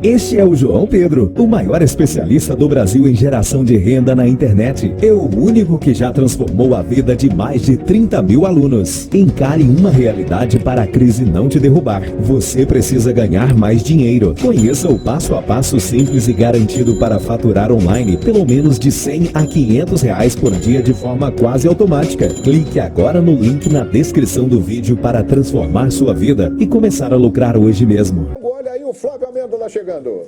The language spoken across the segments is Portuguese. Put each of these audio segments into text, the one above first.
Este é o João Pedro, o maior especialista do Brasil em geração de renda na internet. É o único que já transformou a vida de mais de 30 mil alunos. Encare uma realidade para a crise não te derrubar. Você precisa ganhar mais dinheiro. Conheça o passo a passo simples e garantido para faturar online pelo menos de 100 a 500 reais por dia de forma quase automática. Clique agora no link na descrição do vídeo para transformar sua vida e começar a lucrar hoje mesmo. Olha aí o Flávio Amêndola chegando.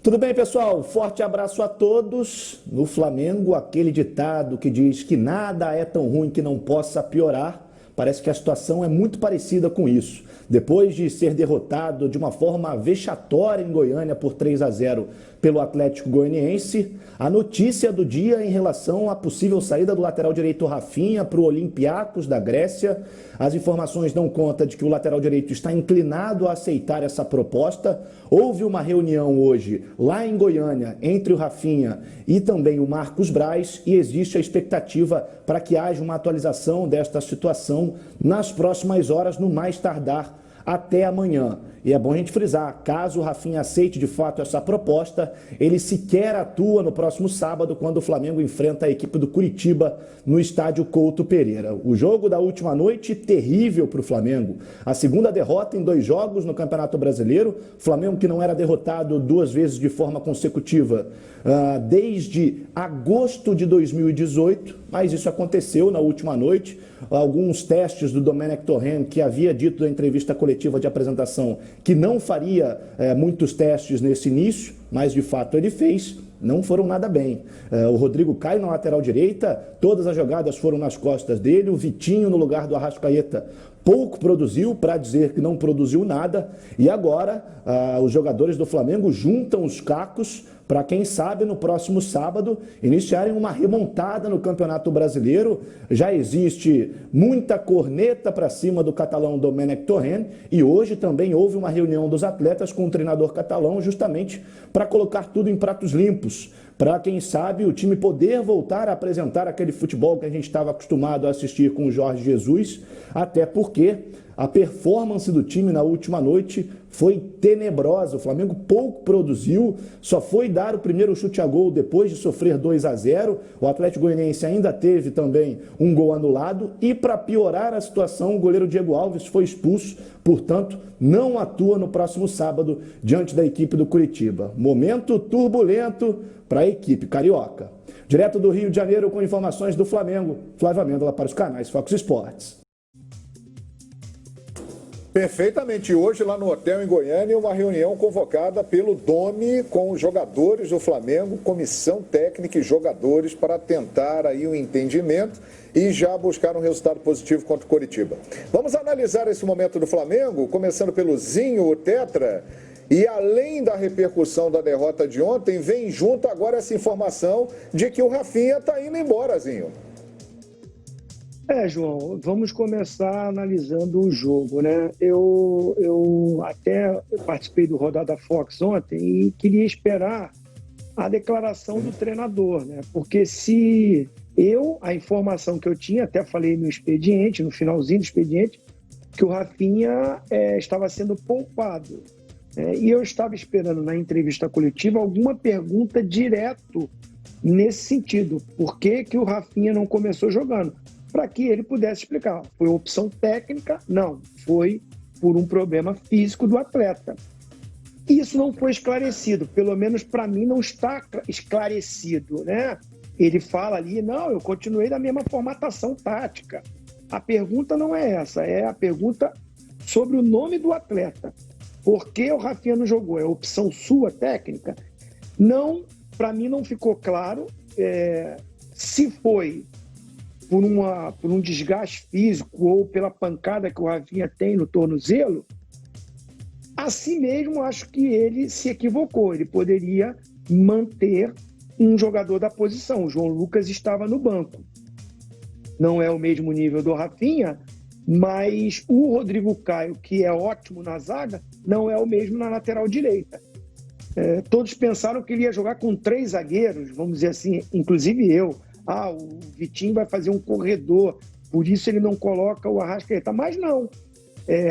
Tudo bem, pessoal? Forte abraço a todos. No Flamengo, aquele ditado que diz que nada é tão ruim que não possa piorar, parece que a situação é muito parecida com isso. Depois de ser derrotado de uma forma vexatória em Goiânia por 3-0 pelo Atlético Goianiense, a notícia do dia em relação à possível saída do lateral direito Rafinha para o Olympiacos da Grécia. As informações dão conta de que o lateral direito está inclinado a aceitar essa proposta. Houve uma reunião hoje lá em Goiânia entre o Rafinha e também o Marcos Braz e existe a expectativa para que haja uma atualização desta situação nas próximas horas, no mais tardar até amanhã. E é bom a gente frisar, caso o Rafinha aceite de fato essa proposta, ele sequer atua no próximo sábado, quando o Flamengo enfrenta a equipe do Curitiba no estádio Couto Pereira. O jogo da última noite, terrível para o Flamengo. A segunda derrota em 2 jogos no Campeonato Brasileiro. Flamengo que não era derrotado 2 vezes de forma consecutiva desde agosto de 2018, mas isso aconteceu na última noite. Alguns testes do Domenech Torrent, que havia dito na entrevista coletiva de apresentação que não faria muitos testes nesse início, mas de fato ele fez, não foram nada bem. O Rodrigo Caio na lateral direita, todas as jogadas foram nas costas dele, o Vitinho no lugar do Arrascaeta pouco produziu, para dizer que não produziu nada, e agora os jogadores do Flamengo juntam os cacos para, quem sabe, no próximo sábado, iniciarem uma remontada no Campeonato Brasileiro. Já existe muita corneta para cima do catalão Domenech Torrent e hoje também houve uma reunião dos atletas com o treinador catalão justamente para colocar tudo em pratos limpos, para, quem sabe, o time poder voltar a apresentar aquele futebol que a gente estava acostumado a assistir com o Jorge Jesus, até porque a performance do time na última noite foi tenebrosa. O Flamengo pouco produziu, só foi dar o primeiro chute a gol depois de sofrer 2-0. O Atlético Goianiense ainda teve também um gol anulado e, para piorar a situação, o goleiro Diego Alves foi expulso, portanto, não atua no próximo sábado diante da equipe do Curitiba. Momento turbulento para a equipe carioca. Direto do Rio de Janeiro com informações do Flamengo, Flávio Amêndola para os canais Fox Sports. Perfeitamente. Hoje, lá no hotel em Goiânia, uma reunião convocada pelo Domi com os jogadores do Flamengo, comissão técnica e jogadores, para tentar aí um entendimento e já buscar um resultado positivo contra o Coritiba. Vamos analisar esse momento do Flamengo, começando pelo Zinho, o Tetra. E além da repercussão da derrota de ontem, vem junto agora essa informação de que o Rafinha está indo embora, Zinho. João, vamos começar analisando o jogo, né? Eu até participei do Rodada Fox ontem e queria esperar a declaração do treinador, né? Porque se a informação que eu tinha, até falei no expediente, no finalzinho do expediente, que o Rafinha estava sendo poupado. E eu estava esperando na entrevista coletiva alguma pergunta direto nesse sentido. Por que que o Rafinha não começou jogando? Para que ele pudesse explicar. Foi opção técnica? Não. Foi por um problema físico do atleta. Isso não foi esclarecido. Pelo menos para mim não está esclarecido, né? Ele fala ali, não, eu continuei da mesma formatação tática. A pergunta não é essa, é a pergunta sobre o nome do atleta. Por que o Rafinha não jogou? É opção sua técnica? Não, para mim não ficou claro se foi por um desgaste físico ou pela pancada que o Rafinha tem no tornozelo. Assim mesmo, acho que ele se equivocou. Ele poderia manter um jogador da posição. O João Lucas estava no banco. Não é o mesmo nível do Rafinha, mas o Rodrigo Caio, que é ótimo na zaga, não é o mesmo na lateral direita. Todos pensaram que ele ia jogar com 3 zagueiros, vamos dizer assim, inclusive eu. O Vitinho vai fazer um corredor, por isso ele não coloca o Arrascaeta. Mas não,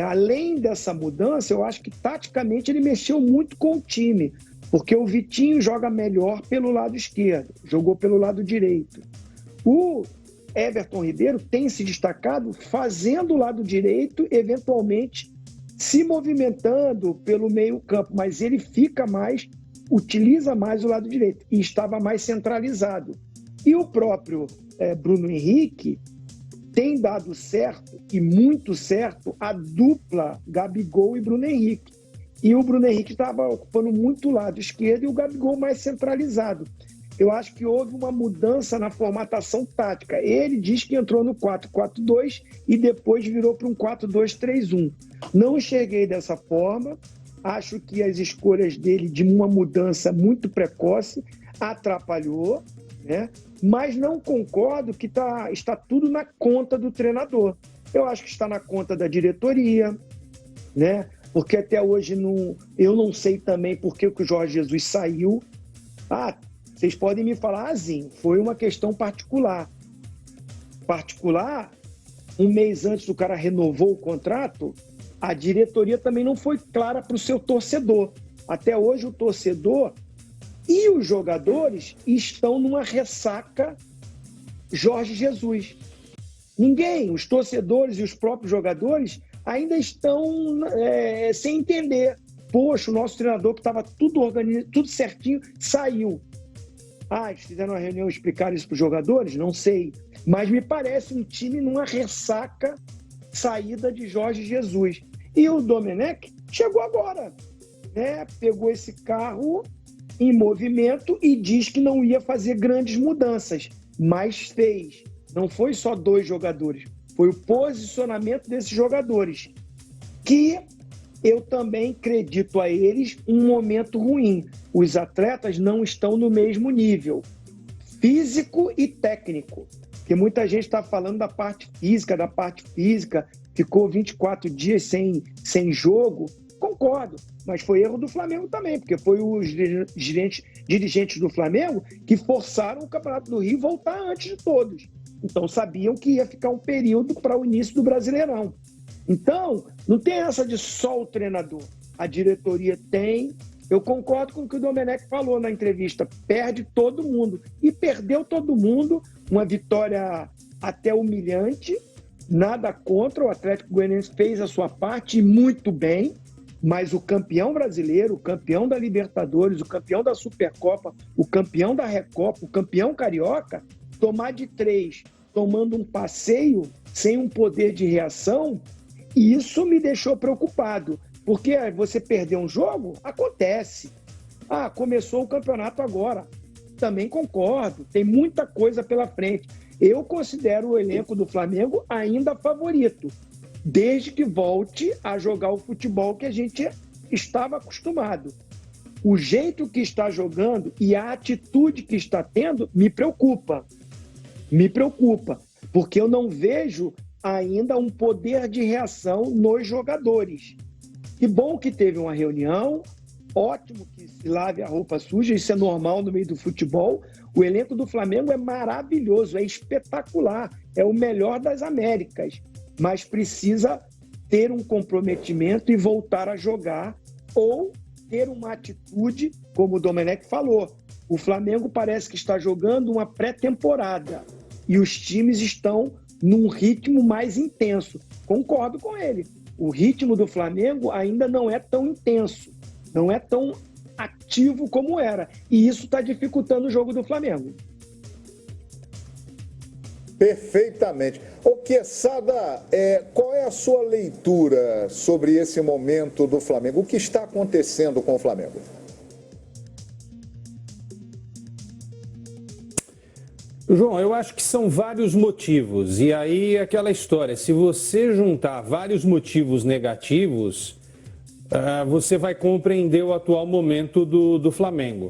além dessa mudança, eu acho que taticamente ele mexeu muito com o time, porque o Vitinho joga melhor pelo lado esquerdo, jogou pelo lado direito. O Everton Ribeiro tem se destacado fazendo o lado direito, eventualmente se movimentando pelo meio-campo, mas ele fica mais, utiliza mais o lado direito e estava mais centralizado. E o próprio Bruno Henrique tem dado certo, e muito certo, a dupla Gabigol e Bruno Henrique. E o Bruno Henrique estava ocupando muito o lado esquerdo e o Gabigol mais centralizado. Eu acho que houve uma mudança na formatação tática. Ele diz que entrou no 4-4-2 e depois virou para um 4-2-3-1. Não enxerguei dessa forma. Acho que as escolhas dele de uma mudança muito precoce atrapalhou, né? Mas não concordo que está tudo na conta do treinador. Eu acho que está na conta da diretoria, né? Porque até hoje eu não sei também por que o Jorge Jesus saiu. Vocês podem me falar assim, foi uma questão particular. Um mês antes do cara renovou o contrato, a diretoria também não foi clara para o seu torcedor. Até hoje o torcedor e os jogadores estão numa ressaca Jorge Jesus. Ninguém, os torcedores e os próprios jogadores ainda estão sem entender. Poxa, o nosso treinador que estava tudo organizado, tudo certinho, saiu. Eles fizeram uma reunião e explicaram isso para os jogadores? Não sei. Mas me parece um time numa ressaca saída de Jorge Jesus. E o Domenech chegou agora, né? Pegou esse carro em movimento e diz que não ia fazer grandes mudanças, mas fez. Não foi só 2 jogadores, foi o posicionamento desses jogadores, que eu também acredito a eles um momento ruim. Os atletas não estão no mesmo nível físico e técnico, porque muita gente está falando da parte física, ficou 24 dias sem jogo. Concordo, mas foi erro do Flamengo também, porque foi os dirigentes do Flamengo que forçaram o Campeonato do Rio voltar antes de todos. Então sabiam que ia ficar um período para o início do Brasileirão. Então, não tem essa de só o treinador. A diretoria tem. Eu concordo com o que o Domenech falou na entrevista. Perde todo mundo. E perdeu todo mundo. Uma vitória até humilhante. Nada contra. O Atlético Goianiense fez a sua parte e muito bem. Mas o campeão brasileiro, o campeão da Libertadores, o campeão da Supercopa, o campeão da Recopa, o campeão carioca, tomar de 3, tomando um passeio, sem um poder de reação, isso me deixou preocupado. Porque você perder um jogo, acontece. Começou o campeonato agora. Também concordo, tem muita coisa pela frente. Eu considero o elenco do Flamengo ainda favorito, desde que volte a jogar o futebol que a gente estava acostumado. O jeito que está jogando e a atitude que está tendo me preocupa. Me preocupa, porque eu não vejo ainda um poder de reação nos jogadores. Que bom que teve uma reunião, ótimo que se lave a roupa suja, isso é normal no meio do futebol. O elenco do Flamengo é maravilhoso, é espetacular, é o melhor das Américas, mas precisa ter um comprometimento e voltar a jogar ou ter uma atitude, como o Domenech falou. O Flamengo parece que está jogando uma pré-temporada e os times estão num ritmo mais intenso. Concordo com ele. O ritmo do Flamengo ainda não é tão intenso, não é tão ativo como era. E isso está dificultando o jogo do Flamengo. Perfeitamente. Ô, Quesada, qual é a sua leitura sobre esse momento do Flamengo? O que está acontecendo com o Flamengo? João, eu acho que são vários motivos. E aí aquela história, se você juntar vários motivos negativos, você vai compreender o atual momento do Flamengo.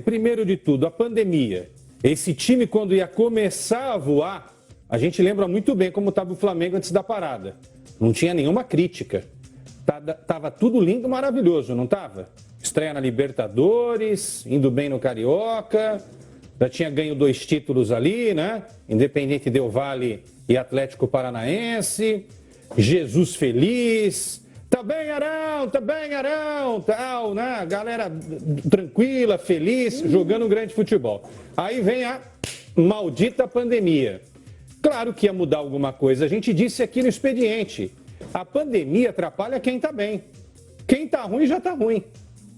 Primeiro de tudo, a pandemia. Esse time, quando ia começar a voar, a gente lembra muito bem como estava o Flamengo antes da parada. Não tinha nenhuma crítica. Tava tudo lindo, maravilhoso, não estava? Estreia na Libertadores, indo bem no Carioca, já tinha ganho 2 títulos ali, né? Independente Del Valle e Atlético Paranaense. Jesus feliz. Tá bem, Arão, tal, né? Galera tranquila, feliz, jogando um grande futebol. Aí vem a maldita pandemia. Claro que ia mudar alguma coisa. A gente disse aqui no expediente. A pandemia atrapalha quem tá bem. Quem tá ruim já tá ruim.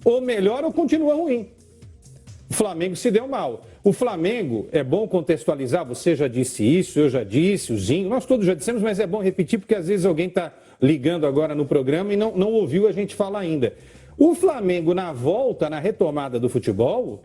Ou melhor, ou continua ruim. O Flamengo se deu mal. O Flamengo, é bom contextualizar, você já disse isso, eu já disse, o Zinho, nós todos já dissemos, mas é bom repetir porque às vezes alguém está ligando agora no programa e não ouviu a gente falar ainda. O Flamengo, na volta, na retomada do futebol,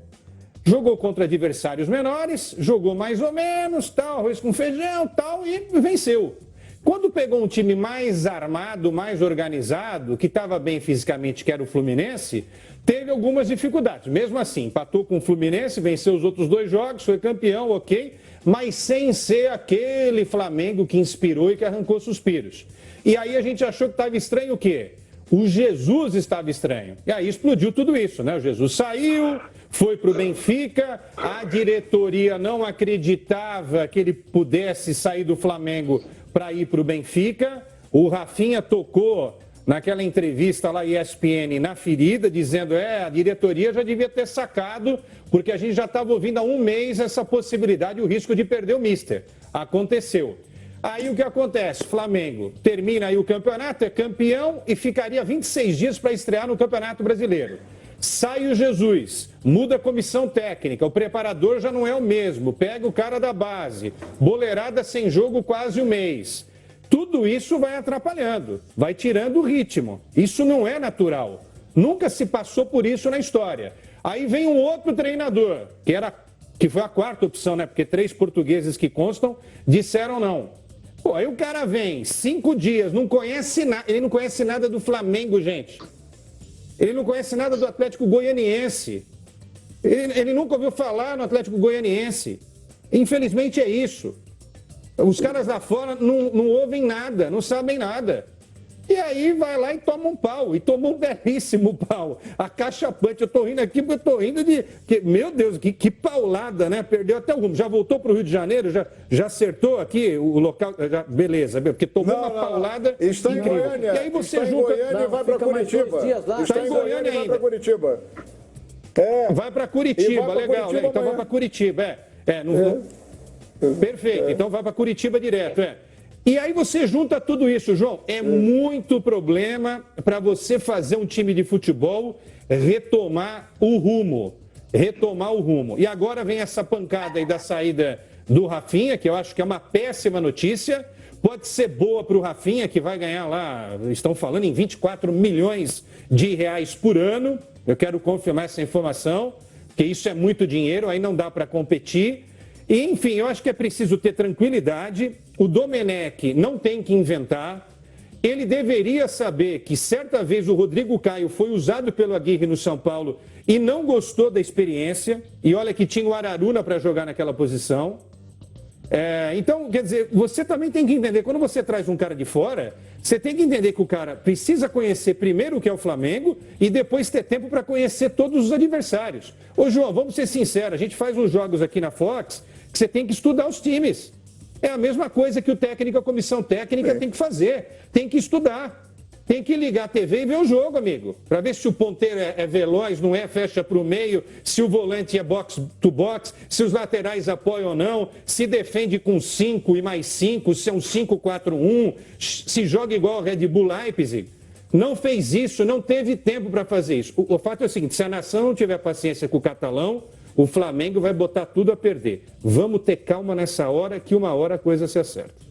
jogou contra adversários menores, jogou mais ou menos, tal, arroz com feijão, tal, e venceu. Quando pegou um time mais armado, mais organizado, que estava bem fisicamente, que era o Fluminense, teve algumas dificuldades. Mesmo assim, empatou com o Fluminense, venceu os outros 2 jogos, foi campeão, ok, mas sem ser aquele Flamengo que inspirou e que arrancou suspiros. E aí a gente achou que estava estranho o quê? O Jesus estava estranho. E aí explodiu tudo isso, né? O Jesus saiu, foi para o Benfica, a diretoria não acreditava que ele pudesse sair do Flamengo para ir para o Benfica. O Rafinha tocou naquela entrevista lá ESPN na ferida, dizendo, a diretoria já devia ter sacado, porque a gente já estava ouvindo há um mês essa possibilidade e o risco de perder o Mister. Aconteceu. Aí o que acontece? Flamengo termina aí o campeonato, é campeão e ficaria 26 dias para estrear no Campeonato Brasileiro. Sai o Jesus, muda a comissão técnica, o preparador já não é o mesmo, pega o cara da base, boleirada sem jogo quase um mês. Tudo isso vai atrapalhando, vai tirando o ritmo. Isso não é natural. Nunca se passou por isso na história. Aí vem um outro treinador, que foi a 4ª opção, né? Porque 3 portugueses que constam disseram não. Pô, aí o cara vem 5 dias, não conhece nada, ele não conhece nada do Flamengo, gente. Ele não conhece nada do Atlético Goianiense. Ele nunca ouviu falar no Atlético Goianiense. Infelizmente é isso. Os caras lá fora não ouvem nada, não sabem nada. E aí vai lá e toma um pau. E tomou um belíssimo pau. A caixa punch, eu tô rindo aqui porque eu tô rindo de... meu Deus, que paulada, né? Perdeu até o rumo. Já voltou pro Rio de Janeiro? Já acertou aqui o local? Beleza, porque tomou uma paulada está incrível. Em Goiânia. E aí você está junta... em Goiânia e vai para Curitiba. Está em Goiânia ainda. Vai para Curitiba. Vai para Curitiba, legal. Curitiba, então vai para Curitiba, Perfeito, então vai para Curitiba direto, E aí você junta tudo isso, João, é muito problema para você fazer um time de futebol retomar o rumo. E agora vem essa pancada aí da saída do Rafinha, que eu acho que é uma péssima notícia. Pode ser boa para o Rafinha, que vai ganhar lá, estão falando em 24 milhões de reais por ano. Eu quero confirmar essa informação, porque isso é muito dinheiro, aí não dá para competir. E, enfim, eu acho que é preciso ter tranquilidade. O Domenech não tem que inventar. Ele deveria saber que certa vez o Rodrigo Caio foi usado pelo Aguirre no São Paulo e não gostou da experiência. E olha que tinha o Araruna para jogar naquela posição. Então, quer dizer, você também tem que entender, quando você traz um cara de fora, você tem que entender que o cara precisa conhecer primeiro o que é o Flamengo e depois ter tempo para conhecer todos os adversários. Ô, João, vamos ser sinceros, a gente faz uns jogos aqui na Fox que você tem que estudar os times. É a mesma coisa que o técnico, a comissão técnica tem que fazer. Tem que estudar. Tem que ligar a TV e ver o jogo, amigo. Para ver se o ponteiro é veloz, não é, fecha para o meio, se o volante é box to box, se os laterais apoiam ou não, se defende com 5 e mais 5, se é um 5-4-1, se joga igual ao Red Bull Leipzig. Não fez isso, não teve tempo para fazer isso. O fato é o seguinte, se a nação não tiver paciência com o catalão, o Flamengo vai botar tudo a perder. Vamos ter calma nessa hora, que uma hora a coisa se acerta.